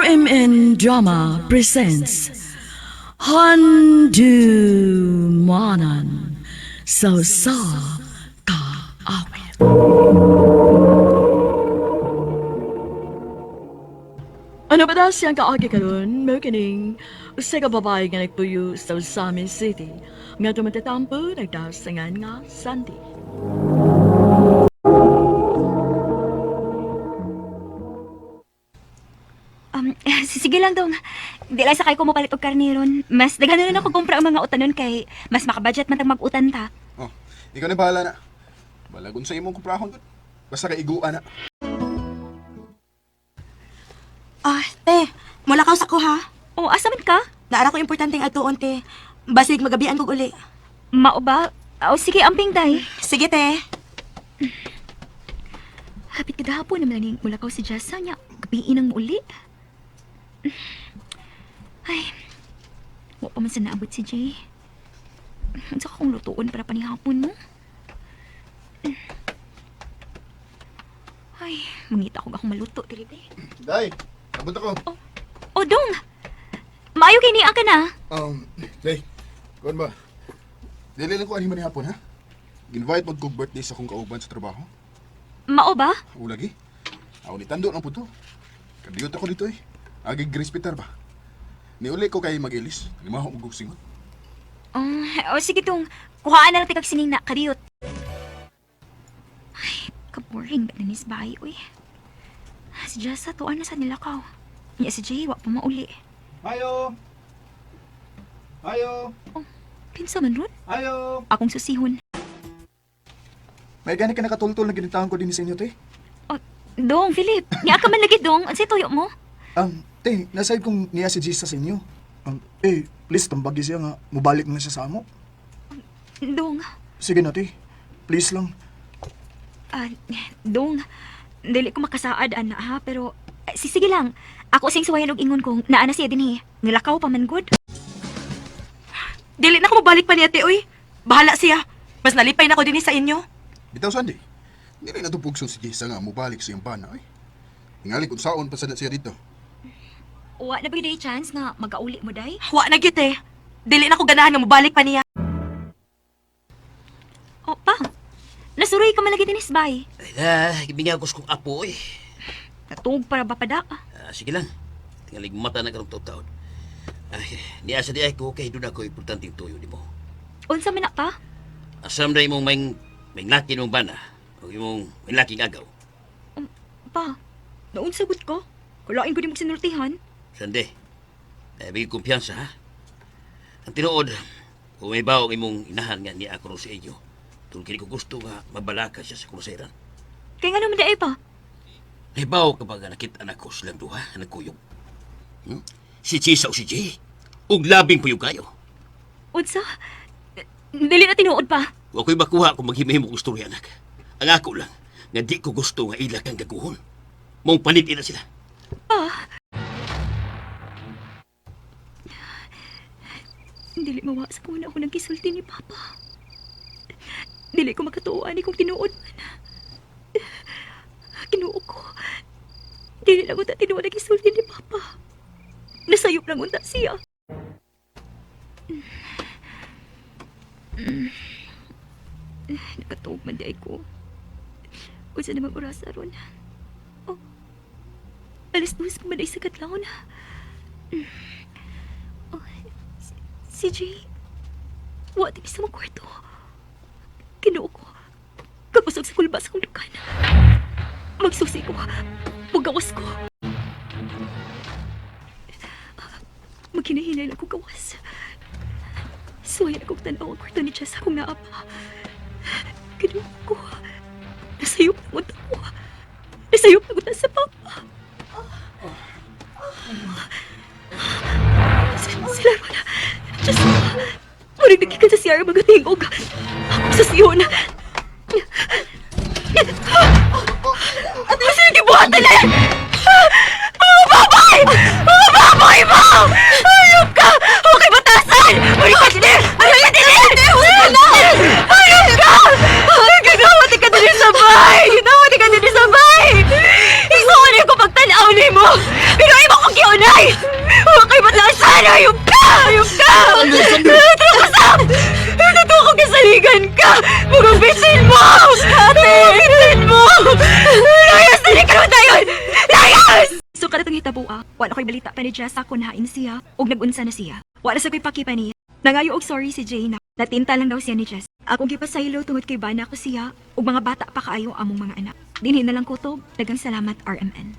RMN Drama presents Handumanan sa Kaawit. Ano ba daw siyang kaagi karon? May kining usa ka babae nga nagpuyo sa Usami City nga tumatatampo nagdasangan nga Sandy. Sige lang dong. Di lang sakay ko mapalit og karniron. Mas daghan na ako kumpra ang mga utanon kay mas makabudget man tag mag-utan ta. Oh, ikaw na bahala na. Balagon sa imong kuprahon. Basta kay iguan na. Te, mula ka sa ko ha. O asa man ka? Naara ko importanteng atuon, te. Basig magabian kog uli. Mao ba? O sige amping day. Sige, te. Hapit kada hapon naman ning mula ka si Jessa nya. Gabiin ang uli. Ay. Wa pa man sa naabot si Jay. Unsa ka kong lutuon para panihapon mo? Ay, mangita ko akong maluto dili be. Day, abot ako. O dong. Maayo kay niya ka na. Day, kuwan ba? Dili lang ko ani man hapon ha. Invite mo kog birthday sa akong kauban sa trabaho. Mao ba? O lagi. Ako ni tando lang po to. Kadiyot ako dito eh. Agi grispitar ba? Niuli ko kay mag-ilis. Limaho mo gusingot. O sige tong, kuhaan na lang tikag sining na, kadiyot. Ay, kaboring ba na nis bahay, uy. Si Jessa, tuan na sa nilakaw. Niya si Jay, wak pa mauli. Ayo! Ayo! Kinsa man ron? Ayo! Akong susihon. May gani ka nakatultol na ginitahan ko din sa inyo, te. O, dong, Philip. Niya ka man lagi, dong. Ano tuyo mo? Te, nasayad kong niya si Jesus sa inyo. Please, tambagi siya nga. Mubalik na siya sa amo. Dong, Sige na, te. Please lang. dong. Dili ko makasaad, ana, ha? Pero, sige lang. Ako sing suwayan og ingon kong naana siya din nilakaw pa man good. Dili na ko mabalik pa niya, te, uy. Bahala siya. Mas nalipay na ko din sa inyo. Bitaw, Sandy. Hindi rin natupugso si Jesus nga mubalik siyang bana, eh. Tingali kung saon pa sana siya dito. Wa na ba day chance nga mag-auli mo, day? Wa na gyud, te. Dili na ko ganahan nga mabalik pa niya. O, pa. Nasuroy ka malagi din isbay. Ay, gibingyan ko sa kong apo eh. Natug para ba pada? Sige lang. Tingalig mata na karong taon-taon. Ay, niasa di ay ko kay doon ako importanteng tuyo di mo. Unsa man na pa? Asam na imong may laki mong bana o imong may laking agaw. Pa, naun sagot ko. Kulain ko di mo sinultihan. Sande, bigay kumpiyansa ha. Ang tinuod, kung may baong imong inahan nga ni ako sa inyo, tulad ko gusto nga mabalaka siya sa kruseran. Kaya nga naman day pa. Nahibaw kapag nakita anak ko silang duha na nagkuyog. Si Chisa o si Jay, ug labing puyog kayo. Unsa? Dili na tinuod pa. Wa ko'y makuha kung maghimahimo ko istorya, anak. Ang ako lang, nga di ko gusto nga ilak ang gaguhon. Mong panitin na sila. Dili mawas ko na ako nagkisulti ni Papa. Dili ko makatuoan ni kung tinuod man. Kinuo ko. Dili lang unta tinuod nagkisulti ni Papa. Nasayop lang unta siya. Nakatuog man di ay ko. Unsa namang oras aron. Oh. Alas 2 ko man ay sa katlaw na. Si Jay, wa din sa mga kwarto. Kinuo ko. Kapusog sa kulbas akong dukan. Magsusi ko. Magawas ko. Maghinahinay lang ko gawas. Suwayan akong tanaw ang kwarto ni Jess akong naapa. Kinuo ko. Nasayop na unta ko. Nasayop na unta sa Papa. Sila ron. Diyos ko. Muring nagkikan sa siyara mga tingog. Ako sa siyon. At nasa yung gibuhatan na! Mga babay! Mga babay mo! Ayop ka! Okay batasan! Muring ka din! Ayop ka din! Ayop ka! Ay, gagawati ka din sa bay! Gagawati ka din sa bay! Isuunin ko pagtanaw ni mo! Pero iba ko kiyon Nay! Huwag kayo batasan! Hayop ka! Hayop ka! Trukasap! Natuto ko kasaligan ka! Magabitin mo! Magabitin mo! Layas! Dali ka naman tayo! Layas! So kada itong hitabua, wala ko'y balita pa ni Jess ako nahain siya ug nagunsa na siya. Wala sa ko'y pakipa niya. Nangayo og sorry si Jane. Natinta lang daw siya ni Jess. Akong gipasaylo tungod kay bana ko siya ug mga bata pa kaayo among mga anak. Dinhi na lang kutob. Daghang salamat RMN.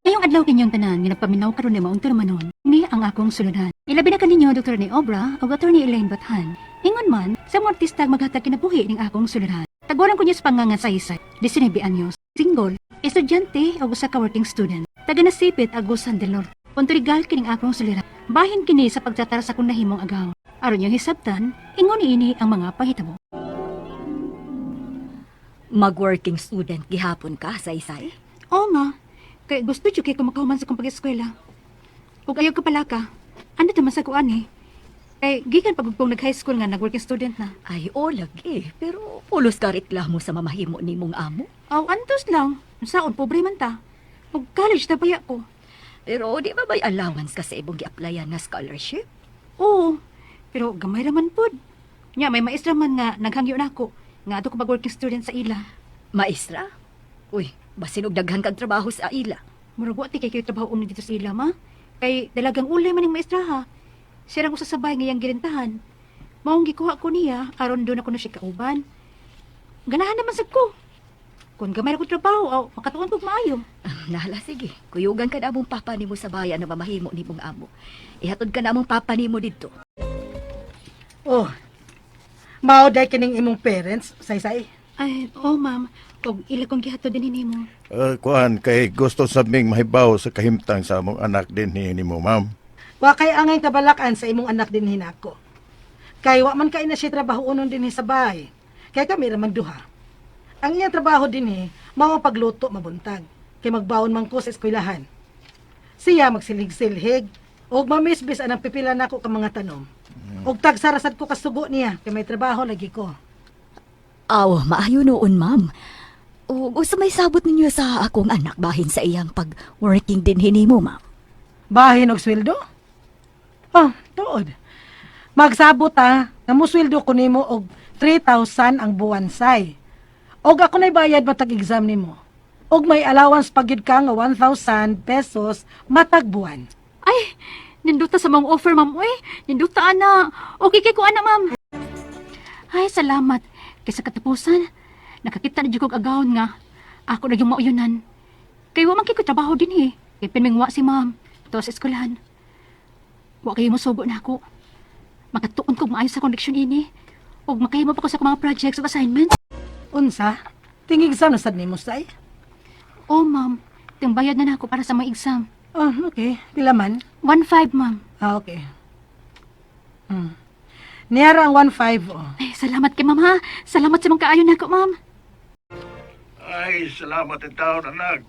Ngayong adlaw kinyong tanan nga nagpaminaw karon ni maong turmanon. Ni ang akong suludan. Ilabi na kaninyo Dr. ni Obra o Dr. ni Elaine Bathan. Ingon man sa mga artistag maghatag kinabuhi ning akong suludan. Taguran ko niya sa panganga sa isa. 19 anyos. Single. Estudyante o usa ka working student. Taga Nasipit, Agusan del Norte. Puntorigal kining akong suliran. Bahin kini sa pagtatara sa kong nahimong agaw. Aron yung hisabtan, ingon ini ang mga pahitabo. Mag-working student gihapon ka, Saysay? Oo nga. Kaya gusto dyo kay kumakahuman sa kong pag-eskwela. Kung ayaw ka pala ka, ano naman sa kuan eh. Kay gikan pag kong nag-high school nga nag-working student na. Ay, lagi. Pero pulos ka reklamo sa mamahimo ni mong amo. Aw, antos lang. Saon, pobre man ta. Ug college na baya ko. Pero di ba may allowance ka sa ibong gi-applyan na scholarship? Oo, pero gamay raman pod. Nya, may maestra man nga naghangyo na ako. Nga ato ko mag-working student sa ila. Maestra? Uy, basin og daghan kag trabaho sa ila. Murag wa ti kay kayo trabaho uno dito sa ila, ma. Kay dalagang ulay man ning maestra ha. Sirang usasabay ngayang girintahan. Maong gikuha ko niya, aron doon ako na siya kauban. Ganahan naman sad ko. Kung gamay ako trabaho, aw, makatuon ko maayo. Nahala, sige. Kuyugan ka na among papa nimo sa bayan na mamahimo ni mong amo. Ihatod ka na among papa nimo dito. Oh, mao day kining imong parents, Saysay. Ay, oo ma'am. Kung ila kong gihato din mo. Kuan, kay gusto sabing mahibaw sa kahimtang sa among anak din ni mo, ma'am. Wa kay angay kabalakan sa imong anak din hinako. Kay wa man kay na siya trabaho unon din sa bahay. Kay kami ra man duha. Ang iyang trabaho din mao pagluto mabuntag. Kay magbaon man ko sa eskwelahan. Siya magsilig-silhig og mamisbis anang pipila nako ka mga tanom. Og tagsarasad ko kasugo niya kay may trabaho lagi ko. Aw, maayo noon, ma'am. O gusto may sabot ninyo sa akong anak bahin sa iyang pag-working din hinimo, ma'am. Bahin og sweldo? Oh, tuod. Magsabot nga musweldo ko nimo og 3,000 ang buwan say. Og ako na'y bayad matag exam nimo. Og may allowance pagyud ka nga 1,000 pesos matag buwan. Ay, ninduta sa mga offer, ma'am. Uy, ninduta, ana. Okay kay ko, ana, ma'am. Ay, salamat. Kaysa katapusan, nakakita na dyan kong agawon nga. Ako na yung mauyunan. Kaya wa man kay ko trabaho din eh. Kaya pinmingwa si ma'am. Ito sa eskwelahan. Wa kayo masugo na ako. Makatuon kong maayos sa connection ini. O makahimo pa ko sa mga projects o assignments. Unsa? Tingig sa nasad nimo say? Oh, ma'am. Timbayad na ako para sa mga exam. Oh, okay. Pila man? 1,500, ma'am. Ah, okay. Niyara ang 1,500 oh. Ay, salamat kay ma'am ha. Salamat sa mga kaayon nako, ma'am. Ay, salamat ang taon, anak.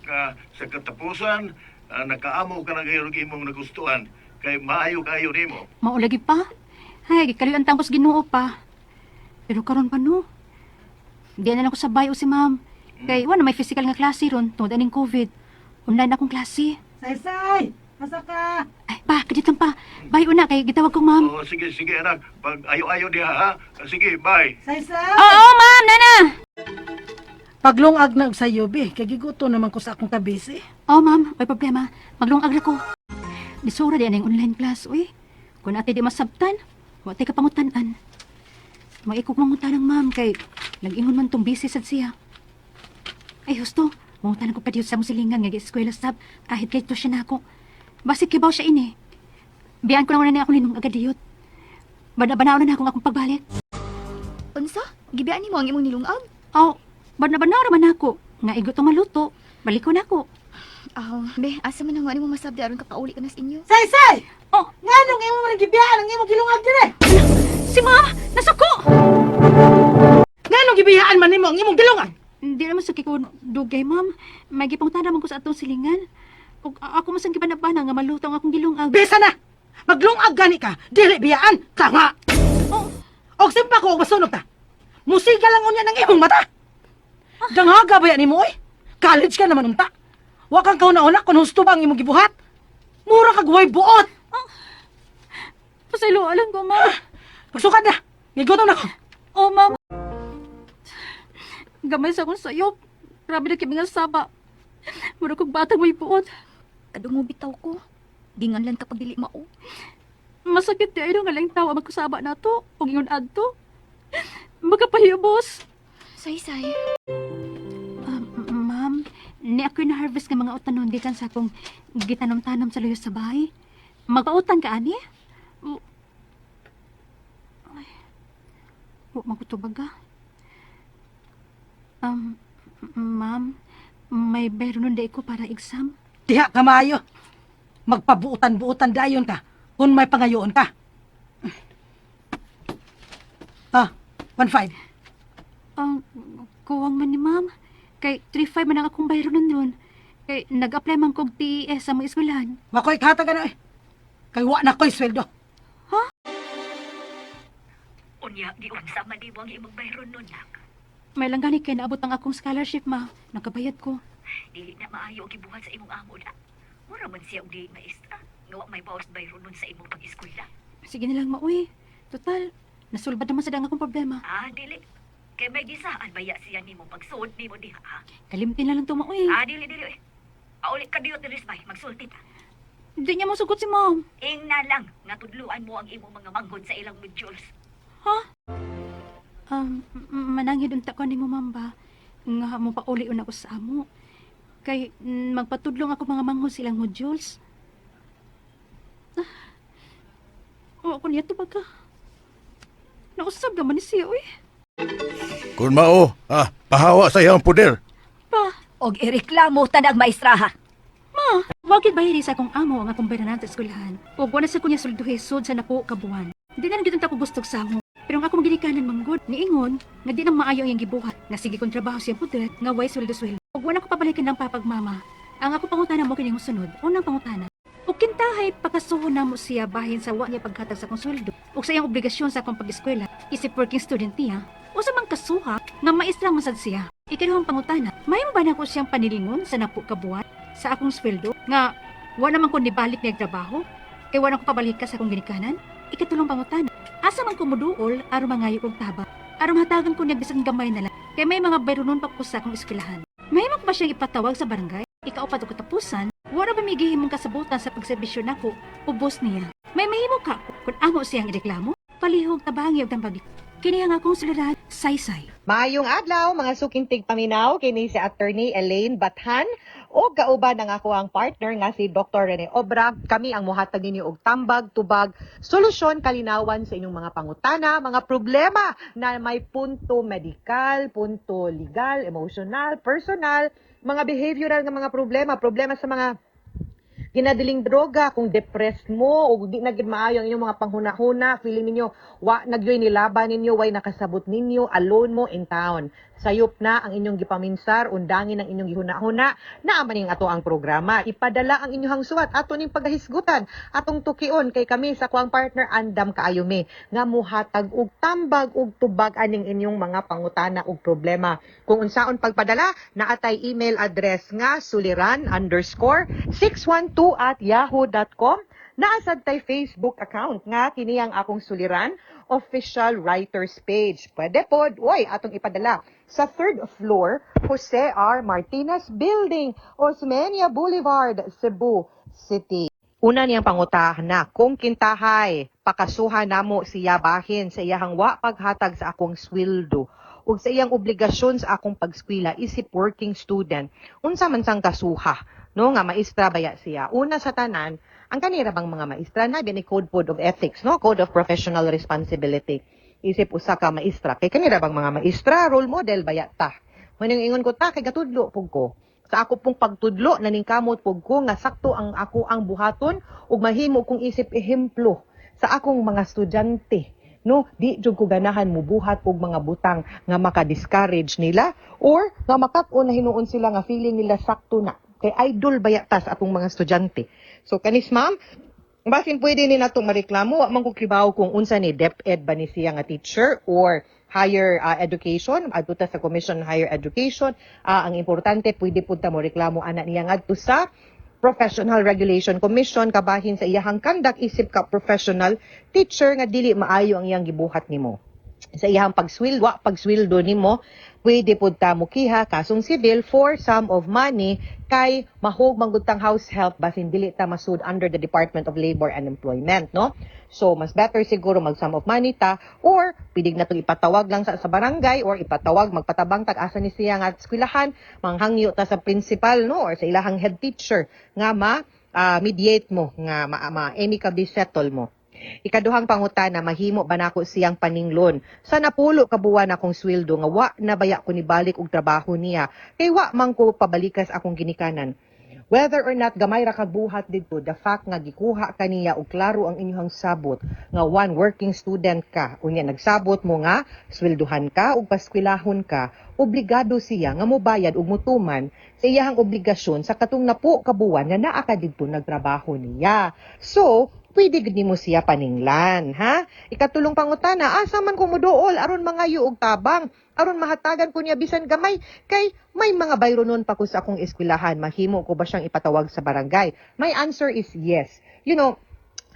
Sa katapusan, nakaamo ka na kayo imong nagustuhan. Kay maayo kayo nimo. Maulagi pa. Ay, gikaliw ang tangkos Ginoo pa. Pero karon pa no. Di na lang ko sabay o si ma'am. Kay wala may physical nga klase ron tungod aning COVID. Online akong klase. Say! Asa ka? Ay, pa, kaditan pa. Bye una kay gitawag ko ma'am. Oh, sige, sige, anak. Pag ayo-ayo diha, ha? Sige, bye. Say! Oo, ma'am, nana. Paglungag na og sa yubi, kay giguto naman ko sa akong kabisi. Oo, ma'am, may problema. Maglungag na ko. Disura di ang online class, uy. Kung ate di masabtan, wa tay ka pangutanan. Maikog mangutanang ma'am kay nag-ingon man tong busy sad siya. Ay, husto. Mangutanan ko pa diyo sa musilingan nga gi-eskwela sab kahit kay to siya na ako. Basig kibaw siya ini. Biyaan ko na ni ako linong agad diyot. Bana-banaw na akong pagbalik. Unsa? Gibiyaan nimo ang imong nilungag? Oh, bana-banaw raman ako. Nga igo tong maluto. Balik ko na ako. Aw, be, asa man ang ano mo masabdi aron ka pauli ka na sa inyo? Say! Oh, Nganong imo man gibiyaan ang imo gilungag dire? si ma'am! Nasuko! Nganong gibiyaan man nimo ang imong gilungag? Hindi naman sa ko dugay, ma'am. May gipangtan naman ko sa atong silingan. Ug ako masang gibanabana nga maluto ang akong gilungag. Bisa na! Maglungag gani ka, dili biyaan, ka nga! Oh, Og simpa ko og masunog ta. Musiga lang unya ng imong mata. Danghaga ba yan ni mo, eh? College ka naman unta. Wa kang kauna-una kung husto ba ang imong gibuhat. Mura kag way buot. Pasaylo alam ko, ma'am. Pagsukad na. Gigutom na ko. Oh, ma'am. Gamay sa akong sayop. Grabe na kimi nga saba. Mura kong batang may buot. Kadung mo bitaw ko. Dingan lang kapag dili mao. Masakit di ay nga lang tawa magkusaba na to. Kung yun adto. Magkapahiyo, boss. Say. Ma'am, ni ako na-harvest ng mga utanon di sa akong gitanom-tanom sa layo sa bahay. Magpautan ka, ani? Ay, magutubag ka. Ma'am, may bayro nun ko para exam. Diha ka maayo. Magpabuutan-buutan dayon ka kung may pangayoon ka. Ah, 1.5. Kuwang man ni ma'am. Kay 3.5 man ang akong bayro nun. Kay nag-apply man kong TES sa mga eskwelahan. Wakoy kata ka na eh. Kay wa na ko'y sweldo. Unya, giunsa man di mo ang imong bayron nun, nak. May lang gani kay naabot ang akong scholarship, ma. Nakabayad ko. Dili na maayo ang gibuhat sa imong amo na. Mura man siya og di maestra. Nga may bawas bayron nun sa imong pag-eskwela. Sige na lang, mauwi. Total, nasulbad naman sa dang akong problema. Dili. Kay may gisaan baya siya nimo pagsuod nimo diha, ha? Kalimtin na lang to, mauwi. Dili. Aulit ka diyo diris bay, magsulti ta. Hindi niya masugot si ma'am. Ing na lang, nga tudluan mo ang imong mga manghod sa ilang modules. Manangid unta ko ni mo, ma'am ba? Nga mo pa uli una ko sa amo. Kay magpatudlong ako mga manghod silang modules. O ako niya to baga. Nausab naman ni siya, uy. Kung mao, pahawa sa iyang puder. Pa, Og ireklamo tanang maestra, ha? ma, wakit bayari sa akong amo ang akong bayranan sa eskwelahan. O wala sa kunya sulduhe sud sa napo kabuan. Di na nagdunta ko gusto sa amo. Pero ang akong ginikanan manggod, niingon, nga di nang maayo ang gibuhat. Nga sige kong trabaho siyang pudet, nga way sweldo-sweldo. O wala ko papalikin ng papagmama. Ang ako pangutana mo kining sunod, unang pangutana. O kintahay, pakasuhon na mo siya bahin sa wa niya paghatag sa akong sweldo. O sa iyang obligasyon sa akong pag-eskwela, isip working student niya. O sa mang kasuha, nga maestra mo sad siya. Ikaduhang pangutana, may ba na ko siyang panilingon sa napo kabuan sa akong sweldo? Nga, wala man ko nibalik niya trabaho? Kaya wala ko pabalik ka sa akong ginikanan? Ikatulong pangutana, asa man ko muduol, aron mangayo kong taba. Aron hatagan ko niya bisang gamay na lang. Kaya may mga bayronon pa ko sa akong eskwelahan. May mo ba siyang ipatawag sa barangay? Ikaupat o katapusan, wala ba may gihimong kasabutan sa pagserbisyo nako, ubos niya. May mahimo ka kung amo siyang ireklamo, palihog tabangi og tambag. Kini ang akong suliran, saysay. Maayong adlaw mga suking tigpaminaw kini si Attorney Elaine Bathan o kauban ng ako ang partner nga si Dr. Rene Obra. Kami ang muhatag ninyo og tambag, tubag, solusyon, kalinawan sa inyong mga pangutana, mga problema na may punto medikal, punto legal, emotional, personal, mga behavioral nga mga problema sa mga ginadiling droga, kung depressed mo o di na gid maayo ang inyong mga panghuna-huna, feeling ninyo wa nagyoy nilaban ninyo, way nakasabot ninyo, alone mo in town. Sayop na ang inyong gipaminsar, undangin ang inyong gihuna-huna, naaman ning ato ang programa. Ipadala ang inyong suwat ato ning paghisgutan, atong tukion kay kami sa kuang partner andam kaayo mi nga muhatag og tambag og tubag aning inyong mga pangutana ug problema. Kung unsaon pagpadala, naatay email address nga suliran_612@yahoo.com. Naasad tay Facebook account nga kini ang akong suliran official writers page. Pwede pod, atong ipadala sa 3rd floor Jose R. Martinez Building, Osmeña Boulevard, Cebu City. Una niyang pangutana, kung kintahay, pakasuhan namo siya bahin sa iyang wa paghatag sa akong sweldo ug sa iyang obligasyon sa akong pagskwela isip working student. Unsa man sang kasuha, no nga maestra baya siya. Una sa tanan, ang kanira bang mga maestra na ni Code of Ethics, no? Code of Professional Responsibility. Isip usa ka maestra. Kay kanira bang mga maestra role model baya ta. Manong ingon ko ta kay gatudlo pug ko. Sa ako pong pagtudlo naningkamot pug ko nga sakto ang ako ang buhaton ug mahimo kong isip ehemplo sa akong mga estudyante. No, di jud ko ganahan mo buhat og mga butang nga maka-discourage nila or nga makat-on na hinuon sila nga feeling nila sakto na. Kay idol baya ta sa atong mga estudyante. So kanis ma'am, Basin pwede ni natong mareklamo, wa man ko kibaw kung unsa ni DepEd ba ni siya nga teacher or higher education, adto ta sa Commission on Higher Education. Ang importante, pwede po ta mo reklamo ana niya ngadto sa Professional Regulation Commission kabahin sa iyahang conduct isip ka professional teacher nga dili maayo ang iyang gibuhat nimo. Sa iyang pagswildo nimo, pwede pud ta mukiha kasong civil for sum of money kay mahog manggutang house help basin dili ta masud under the Department of Labor and Employment, no? So mas better siguro mag sum of money ta or pidig na to ipatawag lang sa barangay or ipatawag magpatabang tag asa ni siya nga eskwelahan, manghangyo ta sa principal, no, or sa ilahang head teacher nga mediate mo nga amicably settle mo. Ikaduhang pangutana, mahimo ba nako siyang paninglon sa napulo ka buwan akong sweldo nga wa na baya ko nibalik og trabaho niya kay wa man ko pabalikas akong ginikanan. Whether or not gamay ra kag buhat didto, the fact nga gikuha kaniya og klaro ang inyong sabot nga one working student ka unya nagsabot mo nga swelduhan ka ug paskwelahon ka, obligado siya nga mobayad og mutuman sa iyahang obligasyon sa katong napo ka buwan nga naa ka didto nagtrabaho niya. So pwede gid nimo siya paninglan, ha? Ikatulong pangutana, asa man ko moduol aron mangayo og tabang, aron mahatagan ko niya bisan gamay kay may mga bayro nun pa ko sa akong eskwelahan, mahimo ko ba siyang ipatawag sa barangay? My answer is yes. You know,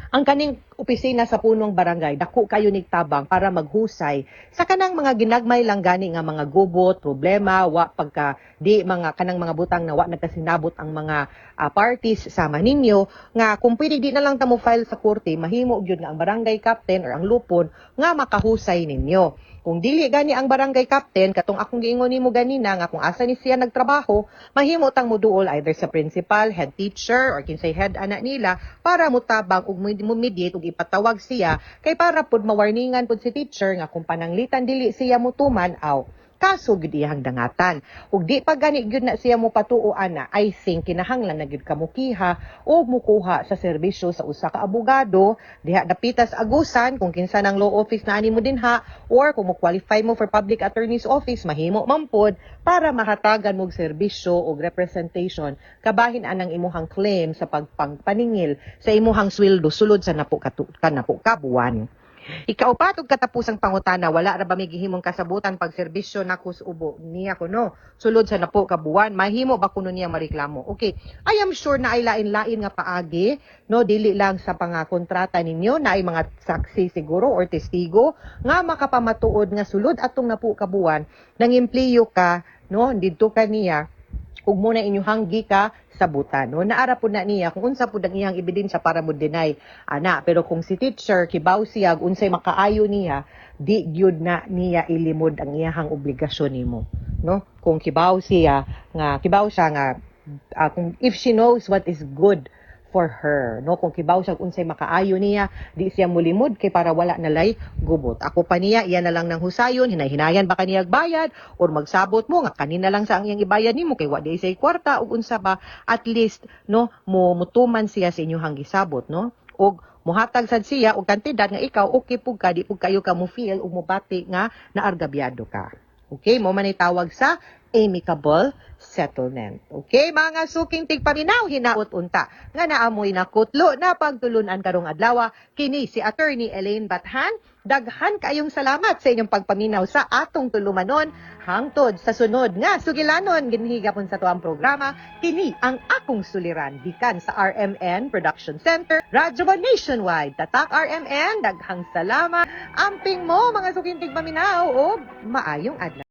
ang kaning opisina sa punong barangay, dako kayo tabang para maghusay sa kanang mga ginagmay lang gani nga mga gubot, problema, wa pagka di mga kanang mga butang na wa nagkasinabot ang mga parties sama ninyo nga kung pwede di na lang ta mo file sa korte, mahimo gyud nga ang barangay captain or ang lupon nga makahusay ninyo. Kung dili gani ang barangay captain, katong akong giingon nimo ganina nga kung asa ni siya nagtrabaho, mahimo tang moduol either sa principal, head teacher, or kinsay head ana nila para mutabang ug mediate ug ipatawag siya kay para pud mawarningan pud si teacher nga kung pananglitan dili siya mutuman aw kaso gid iyang dangatan. Ug di pa gani gyud na siya mo patuo ana, I think kinahanglan na gyud kamukiha o mukuha sa serbisyo sa usa ka abogado diha dapitas agusan kung kinsa nang law office na ani mo dinha or kung mo qualify mo for public attorney's office mahimo man pod para mahatagan mo serbisyo o representation kabahin anang imuhang claim sa pagpaningil sa imuhang sweldo sulod sa napo ka buwan. Ikaupat ug katapusang pangutana, wala ra ba may gihimong kasabutan pag serbisyo nako sa ubo niya kuno sulod sa napo ka buwan, mahimo ba kuno niya mareklamo? Okay, I am sure na ay lain-lain nga paagi, no, dili lang sa pangakontrata ninyo na ay mga saksi siguro or testigo nga makapamatuod nga sulod atong napo ka buwan nang empleyo ka, no, didto ka niya ug muna inyong ka sabutan, no, naara po na niya kung unsa po ang iyang ebidensya para mo deny ana. Pero kung si teacher kibaw siya unsay makaayo niya, di gyud na niya ilimod ang iyahang obligasyon nimo, no? Kung kibaw siya nga kung if she knows what is good for her, no, kung kibaw siya unsay makaayo niya, di siya mulimod kay para wala nalay gubot. Ako pa niya iya na lang nang husayon, hinay-hinayan ba kaniya bayad or magsabot mo nga kanina lang sa ang iyang ibayad nimo kay wa di say kwarta ug unsa ba, at least, no, mutuman siya sa inyong gisabot, no, ug muhatag sad siya og kantidad nga ikaw okay pug ka, di pug kayo ka mo feel ug mobati nga naargabyado ka. Okay, mo man itawag sa amicable settlement. Okay, mga suking tigpaminaw, hinaot unta nga naamoy na kutlo na pagtulunan karong adlaw kini si Attorney Elaine Bathan. Daghan kayong salamat sa inyong pagpaminaw sa atong tulumanon hangtod sa sunod nga sugilanon ginhigapon sa tuang programa. Kini ang akong suliran gikan sa RMN Production Center, Radyo Nationwide. Tatak RMN, daghang salamat. Amping mo mga suking tigpaminaw o maayong adlaw.